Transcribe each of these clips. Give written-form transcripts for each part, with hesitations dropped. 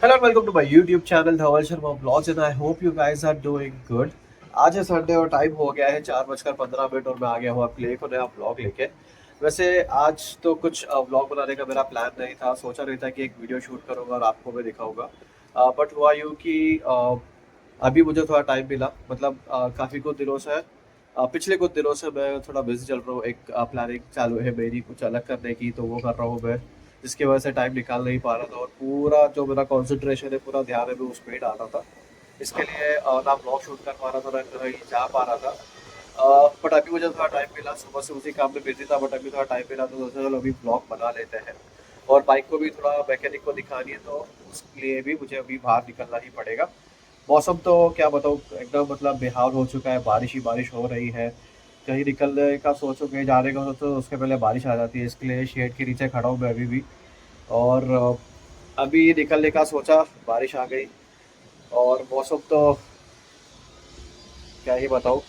Hello and welcome to my YouTube channel Dhaval Sharma vlogs and I hope you guys are doing good. आज है Sunday और time हो गया है 4:15 और मैं आ गया हूँ आपके लिए एक और नया ब्लॉग लेके। वैसे आज तो कुछ ब्लॉग बनाने का मेरा प्लान नहीं था, सोचा नहीं था कि एक वीडियो शूट करूंगा और आपको मैं दिखाऊंगा। बट हुआ यूँ कि अभी मुझे थोड़ा टाइम मिला, मतलब काफ़ी कुछ दिनों से पिछले कुछ दिनों से मैं थोड़ा बिजी चल रहा हूँ। एक प्लानिंग चालू है मेरी कुछ अलग करने की, तो वो कर रहा हूँ मैं, जिसकी वजह से टाइम निकाल नहीं पा रहा था और पूरा जो मेरा कंसंट्रेशन है, पूरा ध्यान है, मैं उस पर ही डाल रहा था। इसके लिए ना ब्लॉग शूट कर पा रहा था, ना कहीं जा पा रहा था। बट अभी मुझे थोड़ा टाइम मिला, सुबह से उसी काम में बिजी था, बट अभी थोड़ा टाइम मिला तो सोचा चलो अभी ब्लॉग बना लेते हैं। और बाइक को भी थोड़ा मैकेनिक को दिखानी है, तो उसके लिए भी मुझे अभी बाहर निकलना ही पड़ेगा। मौसम तो क्या बताऊँ, एकदम मतलब बेहाल हो चुका है, बारिश ही बारिश हो रही है। कहीं निकलने का सोचो, कहीं जाने का सोचो, उसके पहले बारिश आ जाती है। इसके लिए शेड के नीचे खड़ा हूँ मैं अभी भी। और अभी निकलने का सोचा, बारिश आ गई। और मौसम तो क्या ही बताऊँ,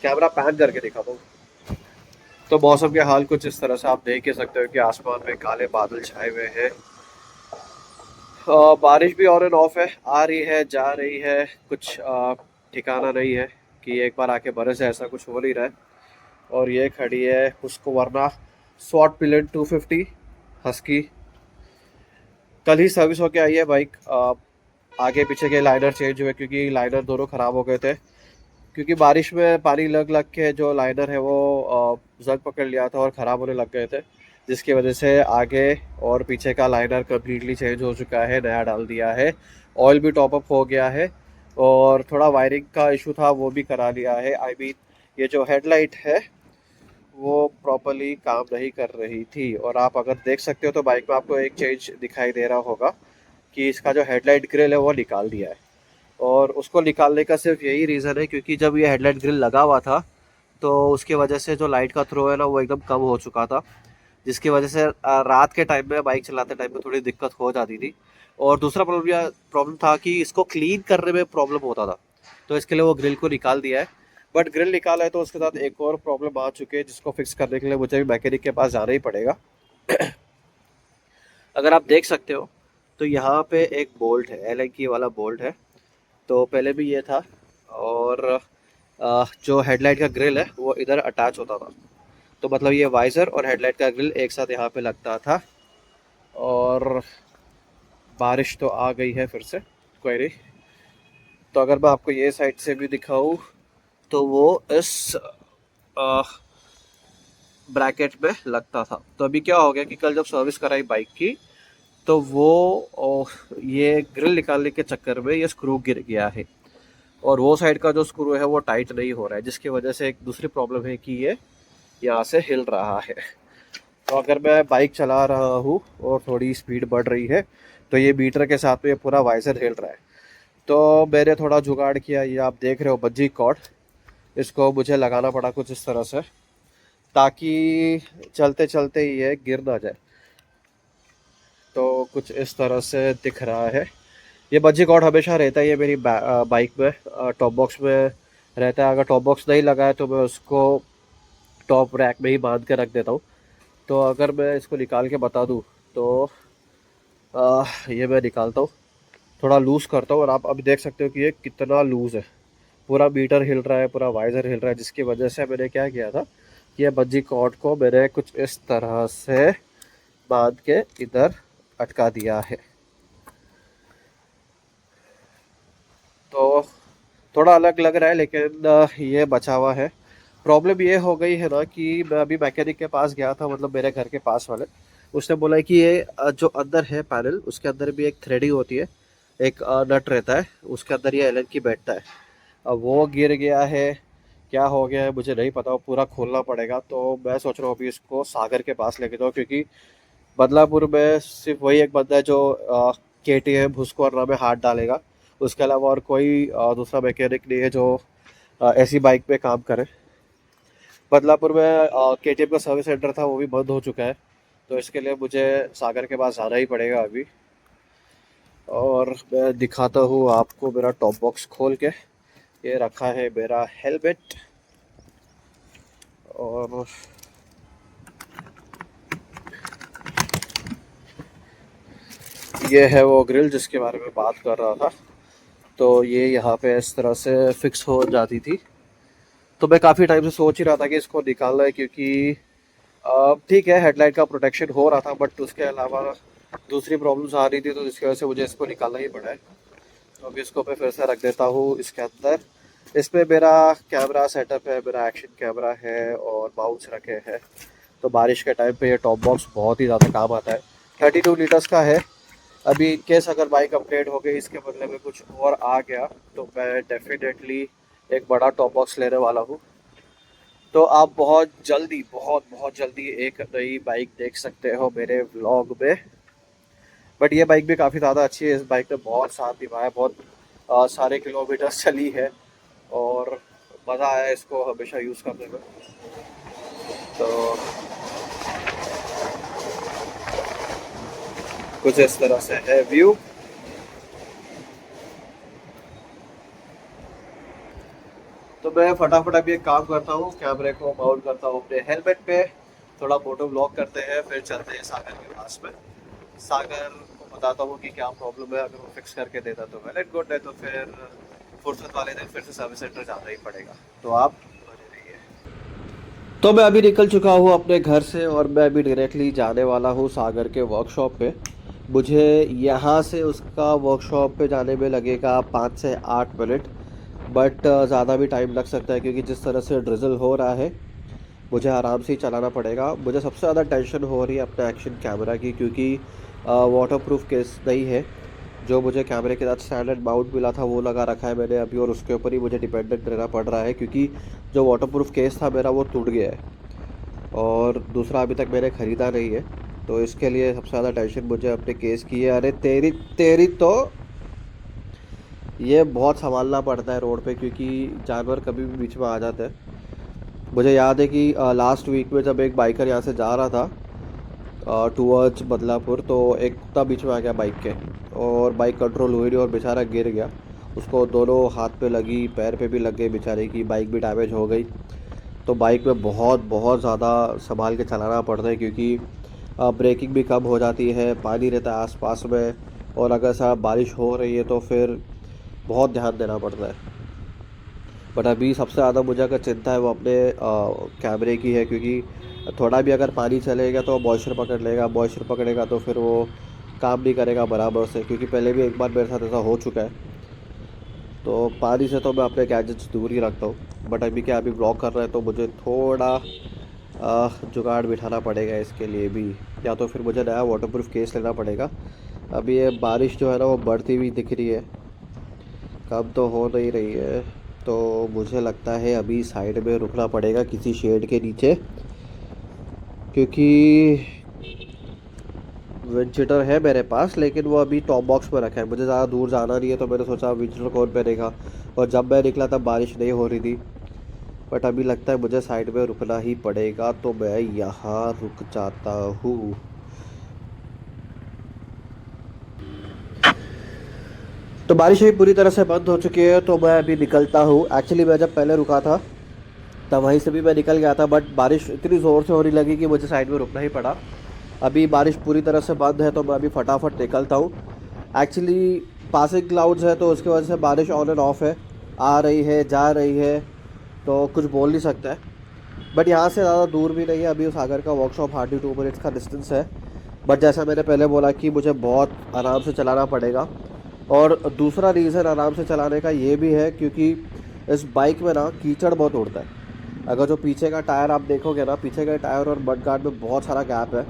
कैमरा पैन करके दिखा दूँ तो मौसम के हाल कुछ इस तरह से आप देख ही सकते हो कि आसमान में काले बादल छाए हुए हैं। बारिश भी ऑन एंड ऑफ है, आ रही है जा रही है, कुछ ठिकाना नहीं है कि एक बार आके बरस है, ऐसा कुछ हो नहीं रहा है। और ये खड़ी है उसको वरना स्वॉट पिलेट 250 हस्की। कल ही सर्विस होके आई है बाइक। आगे पीछे के लाइनर चेंज हुए क्योंकि लाइनर दोनों ख़राब हो गए थे, क्योंकि बारिश में पानी लग लग के जो लाइनर है वो जंग पकड़ लिया था और ख़राब होने लग गए थे, जिसकी वजह से आगे और पीछे का लाइनर कम्प्लीटली चेंज हो चुका है, नया डाल दिया है। ऑयल भी टॉपअप हो गया है और थोड़ा वायरिंग का इशू था, वो भी करा लिया है। आई मीन ये जो हेडलाइट है वो प्रॉपरली काम नहीं कर रही थी। और आप अगर देख सकते हो तो बाइक में आपको एक चेंज दिखाई दे रहा होगा कि इसका जो हेडलाइट ग्रिल है वो निकाल दिया है। और उसको निकालने का सिर्फ यही रीज़न है क्योंकि जब ये हेडलाइट ग्रिल लगा हुआ था तो उसकी वजह से जो लाइट का थ्रो है ना वो एकदम कम हो चुका था, जिसकी वजह से रात के टाइम में बाइक चलाते टाइम में थोड़ी दिक्कत हो जाती थी। और दूसरा प्रॉब्लम था कि इसको क्लीन करने में प्रॉब्लम होता था, तो इसके लिए वो ग्रिल को निकाल दिया है। बट ग्रिल निकाला है तो उसके साथ एक और प्रॉब्लम आ चुकी है, जिसको फिक्स करने के लिए मुझे भी मैकेनिक के पास जाना ही पड़ेगा। अगर आप देख सकते हो तो यहाँ पे एक बोल्ट है, एल की वाला बोल्ट है। तो पहले भी ये था। और जो हेडलाइट का ग्रिल है वो इधर अटैच होता था, तो मतलब ये वाइज़र और हेडलाइट का ग्रिल एक साथ यहाँ पे लगता था। और बारिश तो आ गई है फिर से, कोई नहीं। तो अगर मैं आपको ये साइड से भी दिखाऊं तो वो इस ब्रैकेट में लगता था। तो अभी क्या हो गया कि कल जब सर्विस कराई बाइक की तो वो ये ग्रिल निकालने के चक्कर में ये स्क्रू गिर गया है और वो साइड का जो स्क्रू है वो टाइट नहीं हो रहा है, जिसकी वजह से एक दूसरी प्रॉब्लम है कि ये यहाँ से हिल रहा है। तो अगर मैं बाइक चला रहा हूँ और थोड़ी स्पीड बढ़ रही है तो ये मीटर के साथ में ये पूरा वाइजर हिल रहा है। तो मैंने थोड़ा जुगाड़ किया, ये आप देख रहे हो बज्जी कॉर्ड, इसको मुझे लगाना पड़ा कुछ इस तरह से ताकि चलते चलते ये गिर ना जाए। तो कुछ इस तरह से दिख रहा है। ये बज्जी कॉर्ड हमेशा रहता है ये मेरी बाइक में, टॉप बॉक्स में रहता है। अगर टॉप बॉक्स नहीं लगा है तो मैं उसको टॉप रैक में ही बांध के रख देता हूँ। तो अगर मैं इसको निकाल के बता दूँ तो ये मैं निकालता हूँ, थोड़ा लूज़ करता हूँ और आप अभी देख सकते हो कि ये कितना लूज़ है। पूरा मीटर हिल रहा है, पूरा वाइज़र हिल रहा है, जिसकी वजह से मैंने क्या किया था कि ये बज्जी कॉर्ड को मैंने कुछ इस तरह से बांध के इधर अटका दिया है। तो थोड़ा अलग लग रहा है लेकिन ये बचा हुआ है। प्रॉब्लम ये हो गई है ना कि मैं अभी मैकेनिक के पास गया था, मतलब मेरे घर के पास वाले। उसने बोला है कि ये जो अंदर है पैनल, उसके अंदर भी एक थ्रेडिंग होती है, एक नट रहता है, उसके अंदर ये एलन की बैठता है। अब वो गिर गया है, क्या हो गया है मुझे नहीं पता, वो पूरा खोलना पड़ेगा। तो मैं सोच रहा हूँ अभी इसको सागर के पास लेके जाऊँ, क्योंकि बदलापुर में सिर्फ वही एक बंदा है जो के टी एम भुसकोरना में हाथ डालेगा। उसके अलावा और कोई दूसरा मैकेनिक नहीं है जो ऐसी बाइक पे काम करे। बदलापुर में के टी एम का सर्विस सेंटर था, वो भी बंद हो चुका है। तो इसके लिए मुझे सागर के पास जाना ही पड़ेगा अभी। और मैं दिखाता हूँ आपको मेरा टॉप बॉक्स खोल के। ये रखा है मेरा हेलमेट। और ये है वो ग्रिल जिसके बारे में बात कर रहा था। तो ये यहाँ पे इस तरह से फिक्स हो जाती थी। तो मैं काफ़ी टाइम से सोच ही रहा था कि इसको निकालना है, क्योंकि ठीक है हेडलाइट का प्रोटेक्शन हो रहा था, बट उसके अलावा दूसरी प्रॉब्लम्स आ रही थी, तो जिसकी वजह से मुझे इसको निकालना ही पड़ा है। तो अभी इसको मैं फिर से रख देता हूँ इसके अंदर। इसमें मेरा कैमरा सेटअप है, मेरा एक्शन कैमरा है और माउस रखे हैं। तो बारिश के टाइम पे ये टॉप बॉक्स बहुत ही ज़्यादा काम आता है। 32 लीटर्स का है। अभी इन केस अगर बाइक अपग्रेड हो गई, इसके बदले में कुछ और आ गया, तो मैं डेफिनेटली एक बड़ा टॉप बॉक्स लेने वाला हूँ। तो आप बहुत जल्दी, बहुत बहुत जल्दी एक नई बाइक देख सकते हो मेरे व्लॉग में। बट ये बाइक भी काफ़ी ज़्यादा अच्छी है। इस बाइक ने बहुत साथ निभाया, बहुत सारे किलोमीटर्स चली है और मज़ा आया इसको हमेशा यूज़ करने में। तो कुछ इस तरह से है व्यू। तो मैं फटाफट अभी एक काम करता हूँ, कैमरे को माउंट करता हूँ अपने हेलमेट पे, थोड़ा फोटो ब्लॉक करते हैं, फिर चलते हैं सागर के पास में। सागर को बताता हूँ कि क्या प्रॉब्लम है। अगर वो फिक्स करके देता तो वेल एंड गुड है, तो फिर फुर्सत वाले दिन फिर से सर्विस सेंटर जाना ही पड़ेगा। तो आप बने रहिए। तो मैं अभी निकल चुका हूँ अपने घर से और मैं अभी डायरेक्टली जाने वाला हूँ सागर के वर्कशॉप पे। मुझे यहाँ से उसका वर्कशॉप पे जाने में लगेगा 5 से 8 मिनट। बट ज़्यादा भी टाइम लग सकता है, क्योंकि जिस तरह से ड्रिजल हो रहा है मुझे आराम से ही चलाना पड़ेगा। मुझे सबसे ज़्यादा टेंशन हो रही है अपने एक्शन कैमरा की, क्योंकि वाटर प्रूफ केस नहीं है। जो मुझे कैमरे के साथ स्टैंडर्ड माउंट मिला था वो लगा रखा है मैंने अभी, और उसके ऊपर ही मुझे डिपेंडेंट रहना पड़ रहा है, क्योंकि जो वाटर प्रूफ केस था मेरा वो टूट गया है और दूसरा अभी तक मैंने ख़रीदा नहीं है। तो इसके लिए सबसे ज़्यादा टेंशन मुझे अपने केस की है। अरे तेरी तेरी तो ये बहुत संभालना पड़ता है रोड पे, क्योंकि जानवर कभी भी बीच में आ जाते हैं। मुझे याद है कि लास्ट वीक में जब एक बाइकर यहाँ से जा रहा था टूवर्ड्स बदलापुर, तो एक कुत्ता बीच में आ गया बाइक के, और बाइक कंट्रोल हुई नहीं और बेचारा गिर गया। उसको दोनों हाथ पे लगी, पैर पे भी लग गई बेचारे की, बाइक भी डैमेज हो गई। तो बाइक में बहुत बहुत ज़्यादा संभाल के चलाना पड़ता है, क्योंकि ब्रेकिंग भी कम हो जाती है, पानी रहता है आसपास में, और अगर साहब बारिश हो रही है तो फिर बहुत ध्यान देना पड़ता है। बट अभी सबसे ज़्यादा मुझे अगर चिंता है वो अपने कैमरे की है, क्योंकि थोड़ा भी अगर पानी चलेगा तो मॉइस्चर पकड़ लेगा, मॉइस्चर पकड़ेगा तो फिर वो काम नहीं करेगा बराबर से, क्योंकि पहले भी एक बार मेरे साथ ऐसा हो चुका है। तो पानी से तो मैं अपने गैजेट्स दूर ही रखता हूँ। बट अभी क्या, अभी ब्लॉक कर रहे हैं तो मुझे थोड़ा जुगाड़ बिठाना पड़ेगा इसके लिए भी, या तो फिर मुझे नया वाटरप्रूफ केस लेना पड़ेगा। अभी ये बारिश जो है ना वो बढ़ती हुई दिख रही है, कम तो हो नहीं रही है। तो मुझे लगता है अभी साइड में रुकना पड़ेगा किसी शेड के नीचे, क्योंकि विंचेटर है मेरे पास, लेकिन वो अभी टॉप बॉक्स में रखा है। मुझे ज़्यादा दूर जाना नहीं है, तो मैंने सोचा विंचेटर कौन पहनेगा, और जब मैं निकला तब बारिश नहीं हो रही थी। बट अभी लगता है मुझे साइड में रुकना ही पड़ेगा, तो मैं यहाँ रुक जाता हूँ। तो बारिश अभी पूरी तरह से बंद हो चुकी है, तो मैं अभी निकलता हूँ। एक्चुअली मैं जब पहले रुका था तब वहीं से भी मैं निकल गया था, बट बारिश इतनी ज़ोर से होने लगी कि मुझे साइड में रुकना ही पड़ा। अभी बारिश पूरी तरह से बंद है, तो मैं अभी फटाफट निकलता हूँ। एक्चुअली पासिंग क्लाउड्स है, तो उसकी वजह से बारिश ऑन एंड ऑफ है, आ रही है जा रही है, तो कुछ बोल नहीं सकता है। बट यहाँ से ज़्यादा दूर भी नहीं है, अभी सागर का वर्कशॉप हार्डली 2 मिनट्स का डिस्टेंस है। बट जैसा मैंने पहले बोला कि मुझे बहुत आराम से चलाना पड़ेगा। और दूसरा रीज़न आराम से चलाने का ये भी है, क्योंकि इस बाइक में ना कीचड़ बहुत उड़ता है। अगर जो पीछे का टायर आप देखोगे ना, पीछे के टायर और मड गार्ड में बहुत सारा गैप है,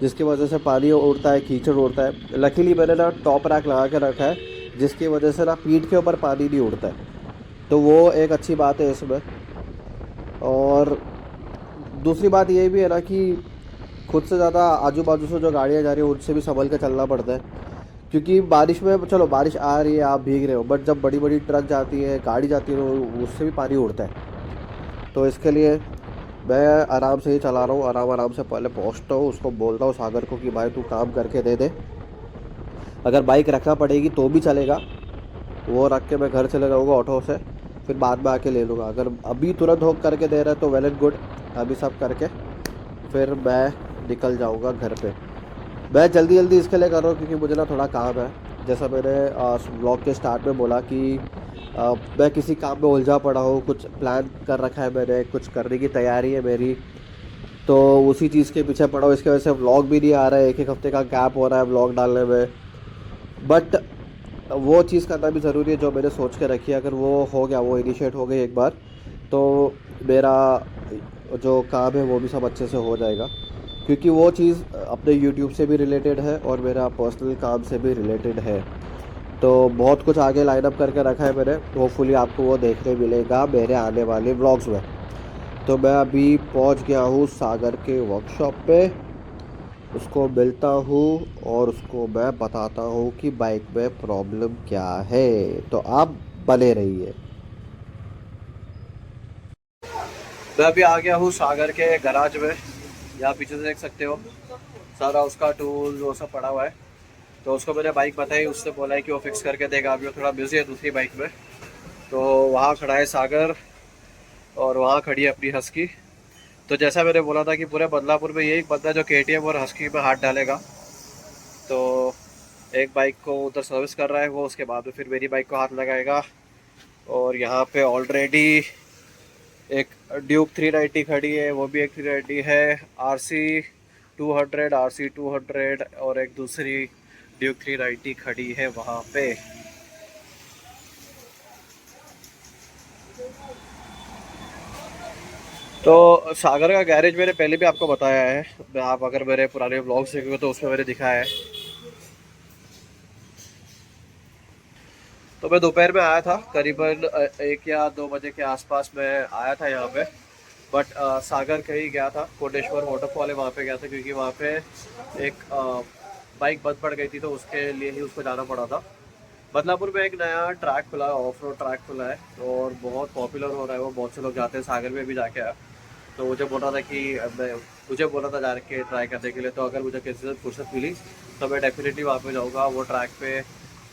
जिसकी वजह से पानी उड़ता है, कीचड़ उड़ता है। लकीली मैंने ना टॉप रैक लगा के रखा है, जिसकी वजह से ना पीठ के ऊपर पानी नहीं उड़ता है, तो वो एक अच्छी बात है इसमें। और दूसरी बात ये भी है ना कि खुद से ज़्यादा आजू बाजू से जो गाड़ियाँ जा रही हैं उनसे भी संभल के चलना पड़ता है, क्योंकि बारिश में, चलो बारिश आ रही है आप भीग रहे हो, बट जब बड़ी बड़ी ट्रक जाती है, गाड़ी जाती है, तो उससे भी पानी उड़ता है। तो इसके लिए मैं आराम से ही चला रहा हूँ, आराम आराम से पहले पहुँचता हूँ, उसको बोलता हूँ सागर को कि भाई तू काम करके दे दे। अगर बाइक रखना पड़ेगी तो भी चलेगा, वो रख के मैं घर चले जाऊँगा ऑटो से, फिर बाद में आके ले लूँगा। अगर अभी तुरंत हो करके दे रहा है तो वेल एंड गुड, अभी सब करके फिर मैं निकल जाऊँगा घर पे। मैं जल्दी जल्दी इसके लिए कर रहा हूँ क्योंकि मुझे ना थोड़ा काम है। जैसा मैंने ब्लॉग के स्टार्ट में बोला कि मैं किसी काम में उलझा पड़ा हूँ, कुछ प्लान कर रखा है मैंने, कुछ करने की तैयारी है मेरी, तो उसी चीज़ के पीछे पड़ा हूँ। इसकी वजह से व्लॉग भी नहीं आ रहा है, एक एक हफ्ते का गैप हो रहा है व्लॉग डालने में। बट वो चीज़ करना भी ज़रूरी है जो मैंने सोच के रखी है। अगर वो हो गया, वो इनिशिएट हो गई एक बार, तो मेरा जो काम है वो भी सब अच्छे से हो जाएगा। क्योंकि वो चीज़ अपने यूट्यूब से भी रिलेटेड है और मेरा पर्सनल काम से भी रिलेटेड है। तो बहुत कुछ आगे लाइन अप करके रखा है मैंने, होपफुली आपको वो देखने मिलेगा मेरे आने वाले व्लॉग्स में। तो मैं अभी पहुंच गया हूँ सागर के वर्कशॉप पे, उसको मिलता हूँ और उसको मैं बताता हूँ कि बाइक में प्रॉब्लम क्या है। तो आप बने रहिए। मैं अभी आ गया हूँ सागर के गराज में। यहाँ पीछे से देख सकते हो सारा उसका टूल वो सब पड़ा हुआ है। तो उसको मैंने बाइक बताई, उसने बोला है कि वो फिक्स करके देगा। अभी वो थोड़ा बिजी है दूसरी बाइक में। तो वहाँ खड़ा है सागर और वहाँ खड़ी है अपनी हस्की। तो जैसा मैंने बोला था कि पूरे बदलापुर में यही बंदा जो केटीएम और हस्की में हाथ डालेगा। तो एक बाइक को उधर सर्विस कर रहा है वो, उसके बाद में फिर मेरी बाइक को हाथ लगाएगा। और यहाँ पे ऑलरेडी एक ड्यूक 390 खड़ी है, वो भी एक 390 है। RC 200 और एक दूसरी ड्यूक 390 खड़ी है वहाँ पे। तो सागर का गैरेज मैंने पहले भी आपको बताया है, आप अगर मेरे पुराने ब्लॉग्स देखेंगे तो उसमें मैंने दिखाया है। तो मैं दोपहर में आया था, करीबन 1 या 2 बजे के आसपास मैं आया था यहाँ पे। बट सागर कहीं गया था, कोटेश्वर वाटरफॉल है वहाँ पे गया था, क्योंकि वहाँ पे एक बाइक बंद पड़ गई थी, तो उसके लिए ही उसको जाना पड़ा था। बदलापुर में एक नया ट्रैक खुला है, ऑफ रोड ट्रैक खुला है और बहुत पॉपुलर हो रहा है वो, बहुत से लोग जाते हैं। सागर में भी जाके आया, तो मुझे बोला था कि मैं मुझे बोला था जाके ट्राई करने के लिए। तो अगर मुझे किसी से फुर्सत मिली तो मैं डेफिनेटली वहाँ पे जाऊँगा। वो ट्रैक पे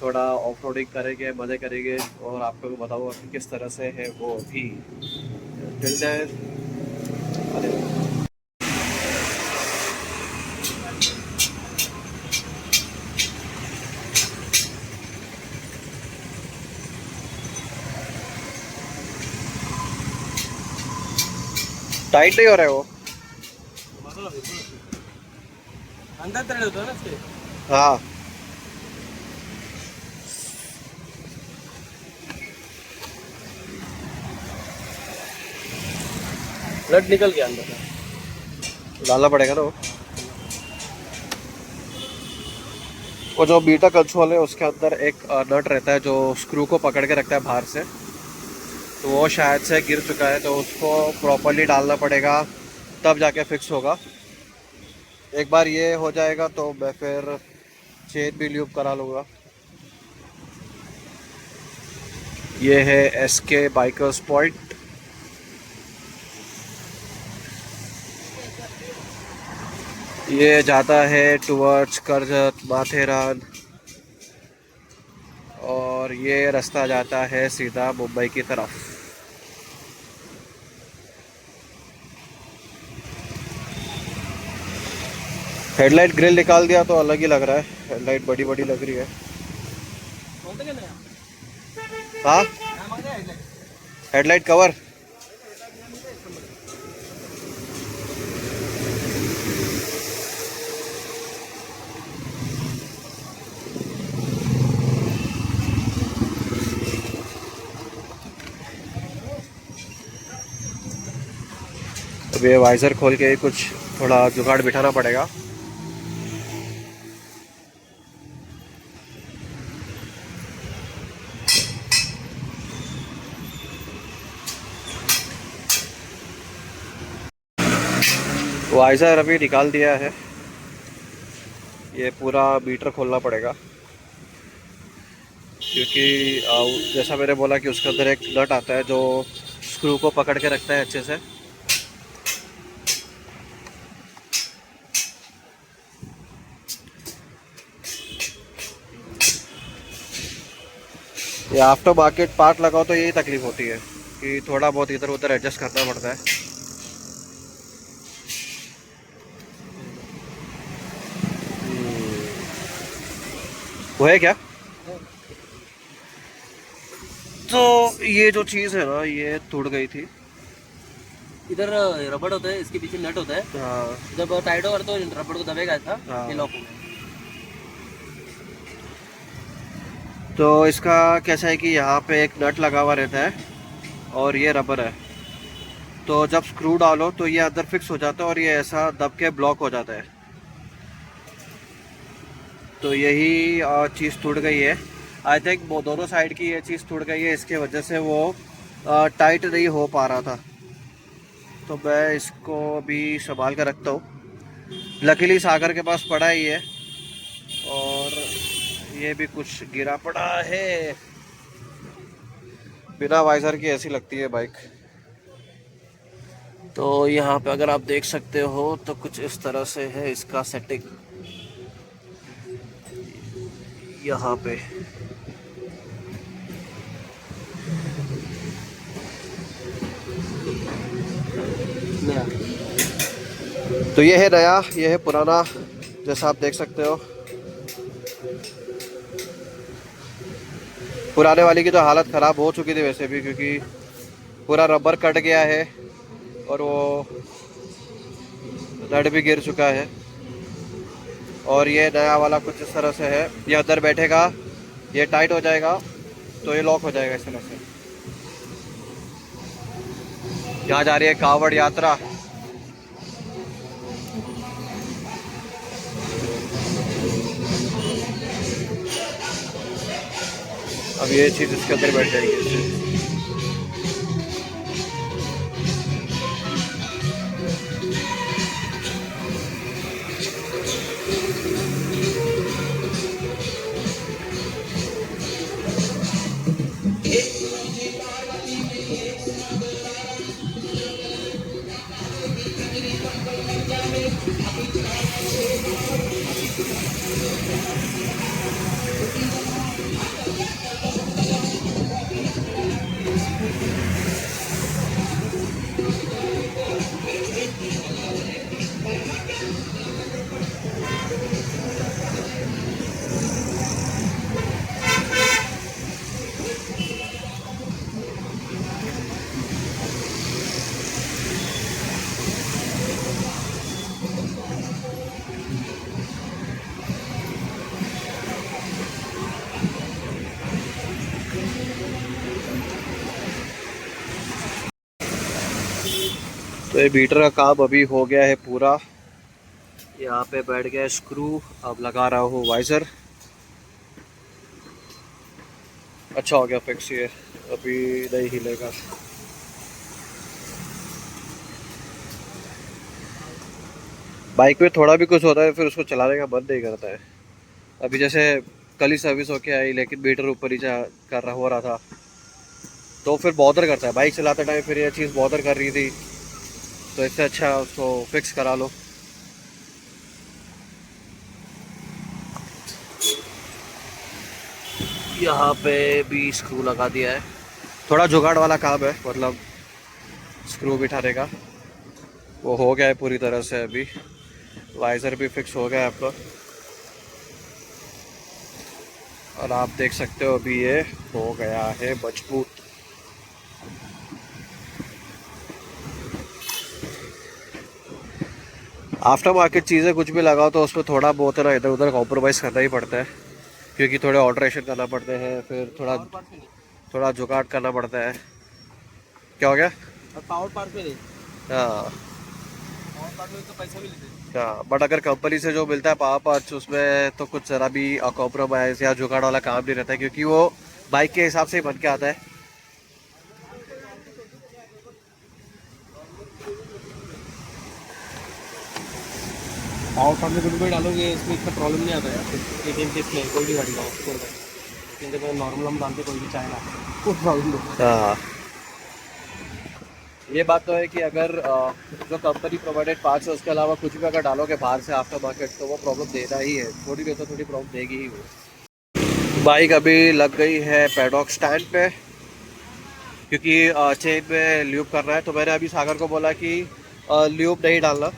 थोड़ा ऑफ रोडिंग करेंगे, मज़े करेंगे और आपको भी बताऊँगा कि किस तरह से है वो भी। टिल देन, अरे टाइट नहीं हो रहा है वो। अंदर तरह होता है ना इसके। हाँ, ब्लड निकल गया अंदर से। डालना पड़ेगा ना वो जो बीटा कंसोल है उसके अंदर एक नट रहता है जो स्क्रू को पकड़ के रखता है बाहर से। तो वो शायद से गिर चुका है, तो उसको प्रॉपरली डालना पड़ेगा, तब जाके फिक्स होगा। एक बार ये हो जाएगा तो मैं फिर चेन भी ल्यूब करा लूँगा। ये है SK बाइकर्स पॉइंट। ये जाता है टुवर्ड्स करजत माथेरान और ये रास्ता जाता है सीधा मुंबई की तरफ। हेडलाइट ग्रिल निकाल दिया तो अलग ही लग रहा है, हेडलाइट बड़ी बड़ी लग रही है। कौन सा कहना है? हाँ, क्या मांग रहा है? Headlight cover. अब ये वाइज़र खोल के कुछ थोड़ा जुगाड़ बिठाना पड़ेगा। वाइज़र अभी निकाल दिया है, ये पूरा मीटर खोलना पड़ेगा। क्योंकि जैसा मैंने बोला कि उसके अंदर एक नट आता है जो स्क्रू को पकड़ के रखता है अच्छे से। ये आफ्टर मार्केट पार्ट लगाओ तो यही तकलीफ होती है कि थोड़ा बहुत इधर उधर एडजस्ट करना पड़ता है। वो है क्या? तो ये जो चीज़ है ना, ये टूट गई थी। इधर रबड़ होता है, इसके पीछे नट होता है। हाँ जब टाइट होगा तो रबड़ को दबेगा ऐसा, हाँ। ये लॉक हो गया। तो इसका कैसा है कि यहाँ पे एक नट लगा हुआ रहता है और ये रबर है। तो जब स्क्रू डालो तो ये अंदर फिक्स हो जाता है और ये ऐसा दब के ब्लॉक हो जाता है। तो यही चीज़ टूट गई है। आई थिंक वो दोनों साइड की ये चीज़ टूट गई है, इसके वजह से वो टाइट नहीं हो पा रहा था। तो मैं इसको भी संभाल कर रखता हूँ। लकीली सागर के पास पड़ा ही है। और ये भी कुछ गिरा पड़ा है। बिना वाइजर की ऐसी लगती है बाइक। तो यहाँ पे अगर आप देख सकते हो तो कुछ इस तरह से है इसका सेटिंग यहाँ पे। नया। तो ये है नया, ये है पुराना, जैसा आप देख सकते हो। पुराने वाली की तो हालत ख़राब हो चुकी थी वैसे भी, क्योंकि पूरा रबर कट गया है और वो नट भी गिर चुका है। और ये नया वाला कुछ इस तरह से है, ये अंदर बैठेगा, ये टाइट हो जाएगा तो ये लॉक हो जाएगा इस तरह से। यहाँ जा रही है कावड़ यात्रा। अब ये चीज़ इसके अंदर बैठ जाएगी। तो ये बीटर का काम अभी हो गया है पूरा। यहाँ पे बैठ गया स्क्रू, अब लगा रहा हूँ वाइजर। अच्छा हो गया फिक्स, ये अभी नहीं हिलेगा। बाइक में थोड़ा भी कुछ होता है फिर उसको चलाने का मन नहीं करता है। अभी जैसे कल ही सर्विस होके आई, लेकिन मीटर ऊपर ही कर रहा हो रहा था, तो फिर बॉदर करता है बाइक चलाते टाइम। फिर ये चीज़ बॉदर कर रही थी, तो इससे अच्छा उसको फिक्स करा लो। यहाँ पे भी स्क्रू लगा दिया है। थोड़ा जुगाड़ वाला काम है, मतलब स्क्रू बिठाने का। वो हो गया है पूरी तरह से अभी। वाइजर भी फिक्स हो गया है आपका, और आप देख सकते हो अभी ये हो गया है मजबूत। आफ्टर मार्केट चीज़ें कुछ भी लगाओ तो उसमें थोड़ा बहुत है ना, इधर उधर कॉम्प्रोमाइज़ करना ही पड़ता है, क्योंकि थोड़े ऑल्ट्रेशन करना पड़ते हैं, फिर थोड़ा थोड़ा जुगाड़ करना पड़ता है। क्या हो गया? पावर पार्क में नहीं, हाँ पावर पार्क में तो पैसा भी लेते हैं। हाँ, बट अगर कंपनी से जो मिलता है पावर पार्ट्स, उसमें तो कुछ ज़रा भी कॉम्प्रोमाइज़ या जुगाड़ वाला काम नहीं रहता है, क्योंकि वो बाइक के हिसाब से ही बन के आता है। पावर पार्क में कुछ भी डालोगे इसमें इतना प्रॉब्लम नहीं आता है। एटीएम के इसमें कोई भी गाड़ी का लेकिन जब नॉर्मल हम डालते कोई भी चाहेगा कोई प्रॉब्लम नहीं। हाँ, ये बात तो है कि अगर जो कंपनी प्रोवाइडेड पार्ट्स है उसके अलावा कुछ भी अगर डालोगे बाहर से आफ्टर मार्केट, तो वो प्रॉब्लम देना ही है, थोड़ी देर तो थोड़ी प्रॉब्लम देगी ही वो। बाइक अभी लग गई है पैडॉक स्टैंड पे, क्योंकि चेन में ल्यूब करना है। तो मैंने अभी सागर को बोला कि ल्यूब नहीं डालना,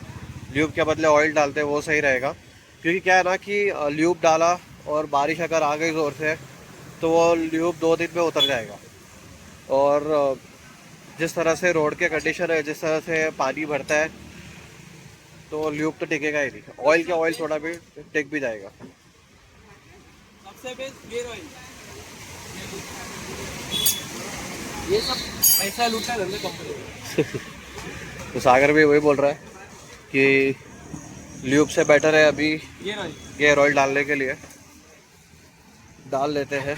ल्यूब के बदले ऑयल डालते हैं, वो सही रहेगा। क्योंकि क्या है ना कि ल्यूब डाला और बारिश अगर आ गई ज़ोर से तो वो ल्यूब 2 दिन में उतर जाएगा। और जिस तरह से रोड के कंडीशन है, जिस तरह से पानी भरता है, तो ल्यूब तो टिकेगा ही नहीं। ऑयल थोड़ा भी टिक भी जाएगा। सबसे बेस्ट गियर ऑयल, ये सब पैसा लूटता है धंधे कंपनी। तो सागर भी वही बोल रहा है कि ल्यूब से बेटर है अभी गियर ऑयल डालने के लिए। डाल लेते हैं।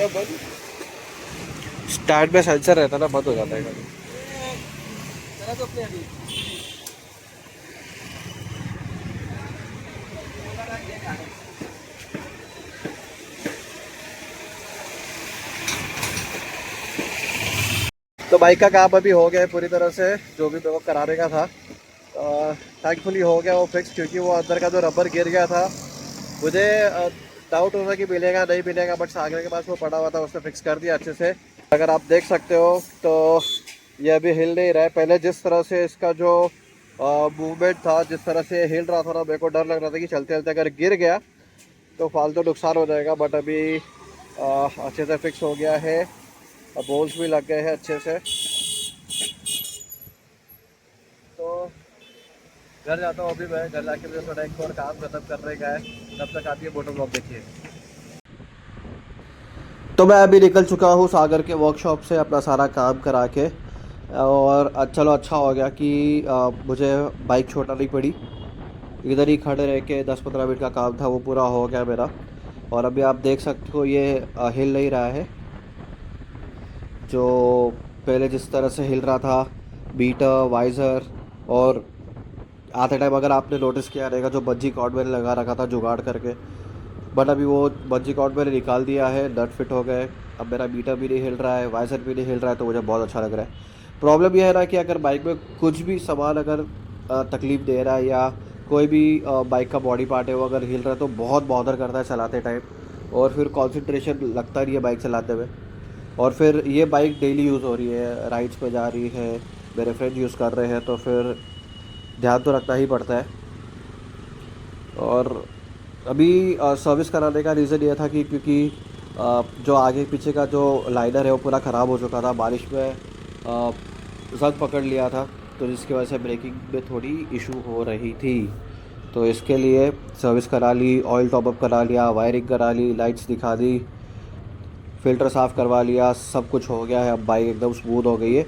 बंद स्टार्ट में सेंसर रहता ना, बंद हो जाता है कभी। तो अपने अभी तो बाइक का काम अभी हो गया है पूरी तरह से, जो भी मेरे को कराने का था थैंकफुली हो गया वो फिक्स, क्योंकि वो अंदर का जो रबर गिर गया था, मुझे डाउट होता कि मिलेगा नहीं मिलेगा, बट सागर के पास वो पड़ा हुआ था, उसने फिक्स कर दिया अच्छे से। अगर आप देख सकते हो तो ये अभी हिल नहीं रहा है। पहले जिस तरह से इसका जो मूवमेंट था, जिस तरह से हिल रहा था ना, मेरे को डर लग रहा था कि चलते चलते अगर गिर गया तो फालतू नुकसान हो जाएगा। बट अभी अच्छे से फिक्स हो गया है, बोल्स भी लग गए हैं अच्छे से। तो घर जाता हूँ अभी मैं। घर जाके मुझे थोड़ा एक और काम खत्म करने का है, तब तक आप ये मोटर ब्लॉक देखिए। तो मैं अभी निकल चुका हूँ सागर के वर्कशॉप से अपना सारा काम करा के, और चलो अच्छा हो गया कि मुझे बाइक छोड़ना नहीं पड़ी। इधर ही खड़े रह के 10-15 मिनट का काम था, वो पूरा हो गया मेरा। और अभी आप देख सकते हो ये हिल नहीं रहा है, जो पहले जिस तरह से हिल रहा था, बीटर वाइज़र। और आते टाइम अगर आपने नोटिस किया रहेगा, जो बंजी कॉर्ड मैंने लगा रखा था जुगाड़ करके, बट अभी वो बंजी कॉर्ड मैंने निकाल दिया है, नट फिट हो गए। अब मेरा बीटर भी नहीं हिल रहा है, वाइज़र भी नहीं हिल रहा है, तो मुझे बहुत अच्छा लग रहा है। प्रॉब्लम यह है ना कि अगर बाइक में कुछ भी सामान अगर तकलीफ़ दे रहा है, या कोई भी बाइक का बॉडी पार्ट है वो अगर हिल रहा है, तो बहुत बॉदर करता है चलाते टाइम, और फिर कॉन्सेंट्रेशन लगता नहीं है बाइक चलाते हुए। और फिर ये बाइक डेली यूज़ हो रही है, राइड्स पे जा रही है, मेरे फ्रेंड यूज़ कर रहे हैं, तो फिर ध्यान तो रखना ही पड़ता है। और अभी सर्विस कराने का रीज़न ये था कि क्योंकि जो आगे पीछे का जो लाइनर है वो पूरा ख़राब हो चुका था, बारिश में जंग पकड़ लिया था, तो जिसकी वजह से ब्रेकिंग में थोड़ी इशू हो रही थी। तो इसके लिए सर्विस करा ली, ऑयल टॉपअप करा लिया, वायरिंग करा ली, लाइट्स दिखा दी, फ़िल्टर साफ़ करवा लिया, सब कुछ हो गया है। अब बाइक एकदम स्मूथ हो गई है।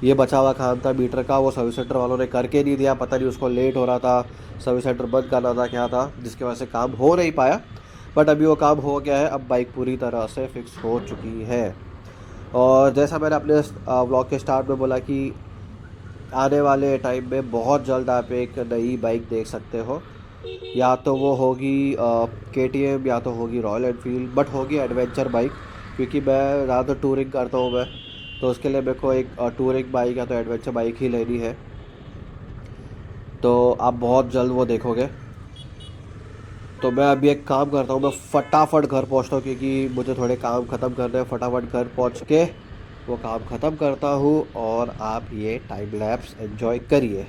ये बचा हुआ काम था मीटर का, वो सर्विस सेंटर वालों ने करके नहीं दिया, पता नहीं उसको लेट हो रहा था, सर्विस सेंटर बंद करना था, क्या था, जिसकी वजह से काम हो नहीं पाया। बट अभी वो काम हो गया है, अब बाइक पूरी तरह से फिक्स हो चुकी है। और जैसा मैंने अपने व्लॉग के स्टार्ट में बोला कि आने वाले टाइम में बहुत जल्द आप एक नई बाइक देख सकते हो, या तो वो होगी KTM, या तो होगी रॉयल एनफील्ड, बट होगी एडवेंचर बाइक, क्योंकि मैं ज़्यादा टूरिंग करता हूँ मैं, तो उसके लिए मेरे को एक टूरिंग बाइक या तो एडवेंचर बाइक ही लेनी है। तो आप बहुत जल्द वो देखोगे। तो मैं अभी एक काम करता हूँ, मैं फटाफट घर पहुँचता हूँ, क्योंकि मुझे थोड़े काम ख़त्म करने हैं। फटाफट घर पहुँच के वो काम ख़त्म करता हूँ, और आप ये टाइम लैप्स एंजॉय करिए।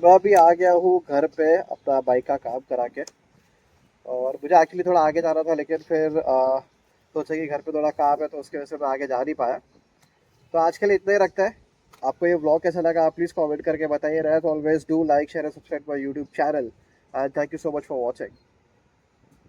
तो अभी आ गया हूँ घर पे अपना बाइक का काम करा के। और मुझे एक्चुअली थोड़ा आगे जाना था, लेकिन फिर सोचा कि घर पे थोड़ा काम है तो उसकी वजह से मैं आगे जा नहीं पाया। तो आज के लिए इतना ही रखता है। आपको ये व्लॉग कैसा लगा आप प्लीज़ कमेंट करके बताइए। As always do like share and subscribe my YouTube channel and thank you so much for watching.